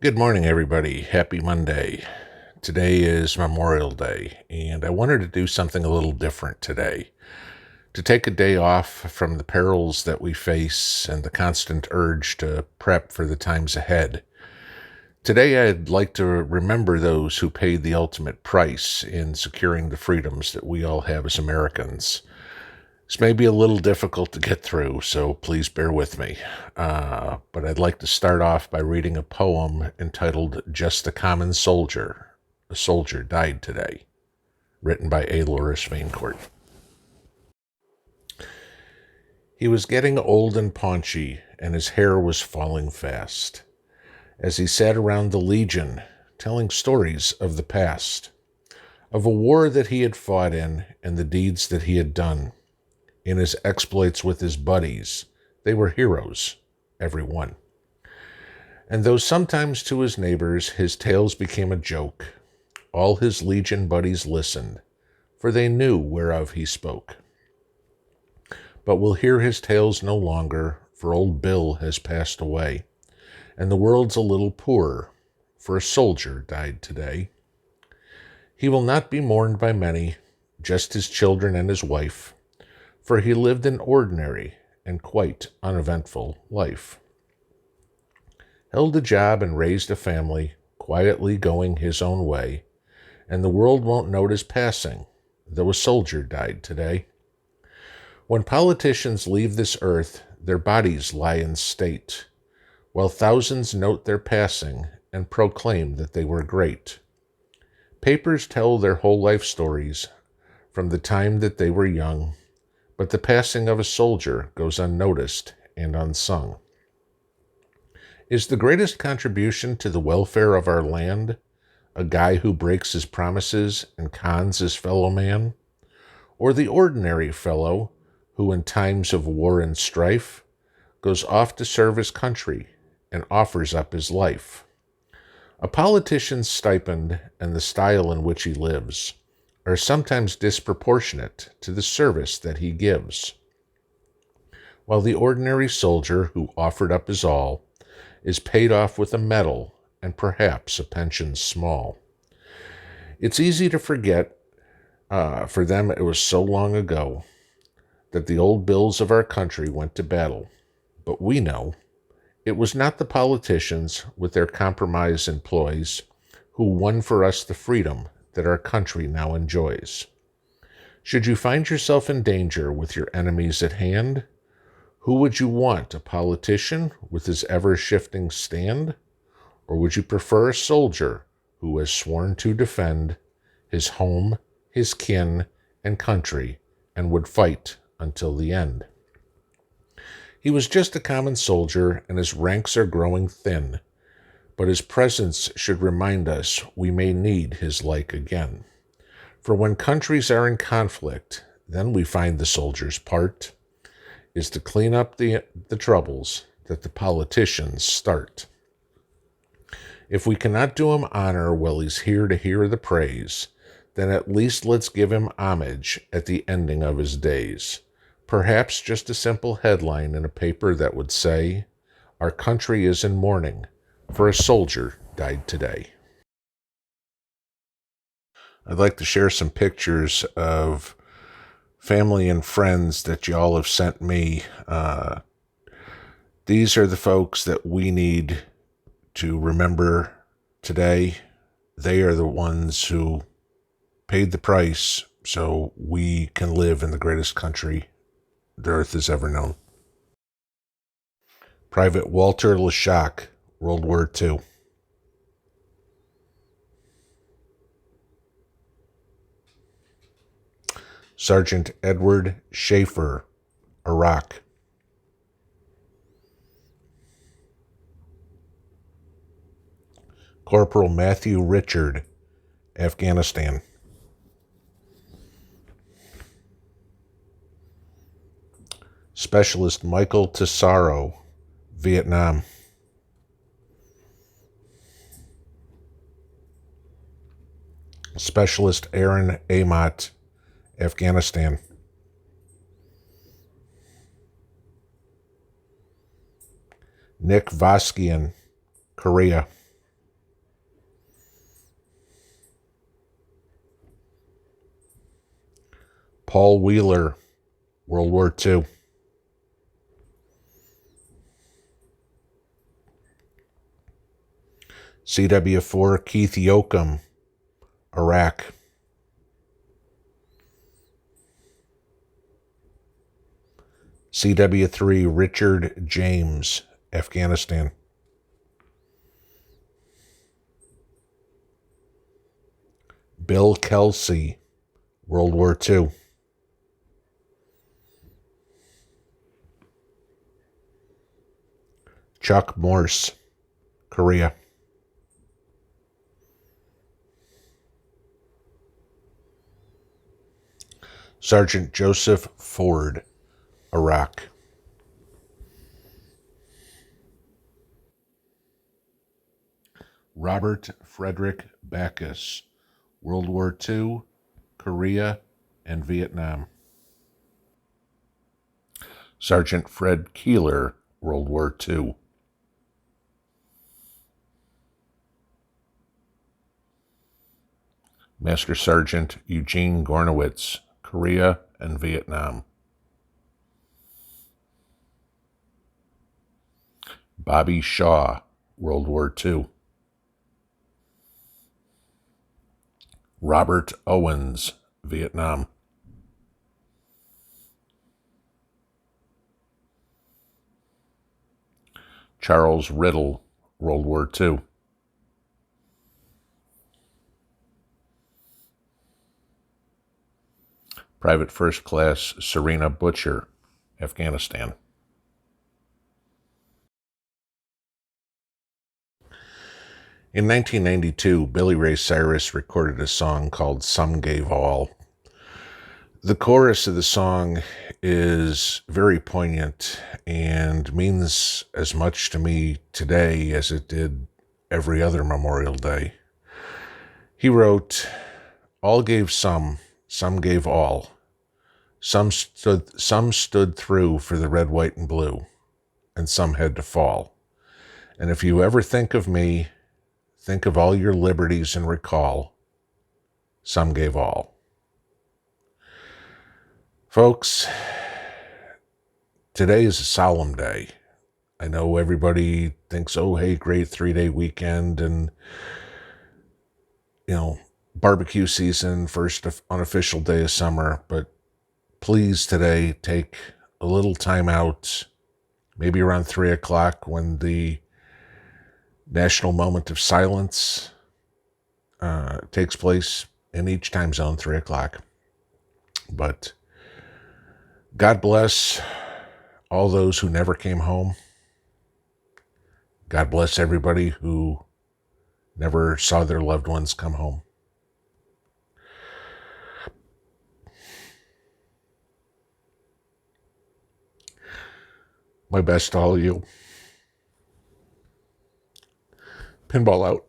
Good morning, everybody. Happy Monday. Today is Memorial Day, and I wanted to do something a little different today. To take a day off from the perils that we face and the constant urge to prep for the times ahead. Today, I'd like to remember those who paid the ultimate price in securing the freedoms that we all have as Americans. This may be a little difficult to get through, so please bear with me. But I'd like to start off by reading a poem entitled Just a Common Soldier. A Soldier Died Today, written by A. Loris Vaincourt. He was getting old and paunchy, and his hair was falling fast, as he sat around the Legion, telling stories of the past, of a war that he had fought in and the deeds that he had done. In his exploits with his buddies, they were heroes, every one. And though sometimes to his neighbors his tales became a joke, all his Legion buddies listened, for they knew whereof he spoke. But we'll hear his tales no longer, for old Bill has passed away, and the world's a little poorer, for a soldier died today. He will not be mourned by many, just his children and his wife, for he lived an ordinary and quite uneventful life. Held a job and raised a family, quietly going his own way, and the world won't note his passing, though a soldier died today. When politicians leave this earth, their bodies lie in state, while thousands note their passing and proclaim that they were great. Papers tell their whole life stories from the time that they were young, but the passing of a soldier goes unnoticed and unsung. Is the greatest contribution to the welfare of our land a guy who breaks his promises and cons his fellow man? Or the ordinary fellow who in times of war and strife goes off to serve his country and offers up his life? A politician's stipend and the style in which he lives are sometimes disproportionate to the service that he gives, while the ordinary soldier who offered up his all is paid off with a medal and perhaps a pension small. It's easy to forget, for them it was so long ago, that the old bills of our country went to battle, but we know it was not the politicians with their compromise employs who won for us the freedom that our country now enjoys. Should you find yourself in danger with your enemies at hand, who would you want, a politician with his ever-shifting stand? Or would you prefer a soldier who has sworn to defend his home, his kin, and country, and would fight until the end? He was just a common soldier, and his ranks are growing thin, but his presence should remind us we may need his like again. For when countries are in conflict, then we find the soldier's part is to clean up the troubles that the politicians start. If we cannot do him honor while he's here to hear the praise, then at least let's give him homage at the ending of his days. Perhaps just a simple headline in a paper that would say, "Our country is in mourning, for a soldier died today." I'd like to share some pictures of family and friends that y'all have sent me. These are the folks that we need to remember today. They are the ones who paid the price so we can live in the greatest country the earth has ever known. Private Walter Leshock, World War II. Sergeant Edward Schaefer, Iraq. Corporal Matthew Richard, Afghanistan. Specialist Michael Tesaro, Vietnam. Specialist Aaron Amott, Afghanistan. Nick Voskian, Korea. Paul Wheeler, World War II. CW4 Keith Yoakum, Iraq. CW3 Richard James, Afghanistan. Bill Kelsey, World War II. Chuck Morse, Korea. Sergeant Joseph Ford, Iraq. Robert Frederick Backus, World War II, Korea, and Vietnam. Sergeant Fred Keeler, World War II. Master Sergeant Eugene Gornowitz, Korea and Vietnam. Bobby Shaw, World War II. Robert Owens, Vietnam. Charles Riddle, World War II. Private First Class Serena Butcher, Afghanistan. In 1992, Billy Ray Cyrus recorded a song called Some Gave All. The chorus of the song is very poignant and means as much to me today as it did every other Memorial Day. He wrote, "All gave some gave all. Some stood through for the red, white, and blue, and some had to fall. And if you ever think of me, think of all your liberties and recall, some gave all." Folks, today is a solemn day. I know everybody thinks, oh, hey, great 3-day weekend and, barbecue season, first unofficial day of summer, but please today take a little time out, maybe around 3 o'clock when the national moment of silence takes place in each time zone, 3 o'clock. But God bless all those who never came home. God bless everybody who never saw their loved ones come home. My best to all of you. Pinball out.